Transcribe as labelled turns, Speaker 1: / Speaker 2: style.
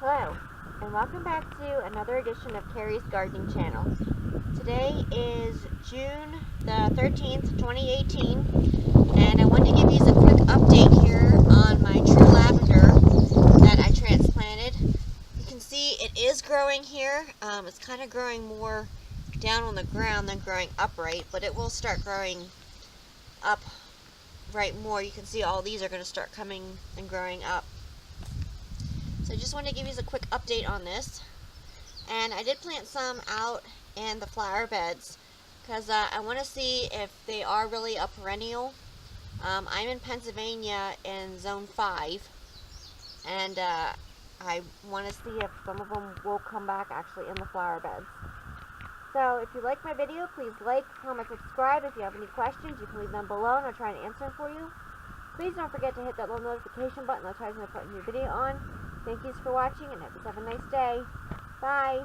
Speaker 1: Hello, and welcome back to another edition of Carrie's Gardening Channel. Today is June the 13th, 2018, and I wanted to give you a quick update here on my true lavender that I transplanted. You can see it is growing here. It's kind of growing more down on the ground than growing upright, but it will start growing up right more. You can see all these are going to start coming and growing up. So I just wanted to give you a quick update on this. And I did plant some out in the flower beds because I want to see if they are really a perennial. I'm in Pennsylvania in zone 5, and I want to see if some of them will come back actually in the flower beds. So if you like my video, please like, comment, subscribe. If you have any questions, you can leave them below and I'll try and answer them for you. Please don't forget to hit that little notification button. I'll try to put a new video on. Thank you for watching, and have a nice day. Bye.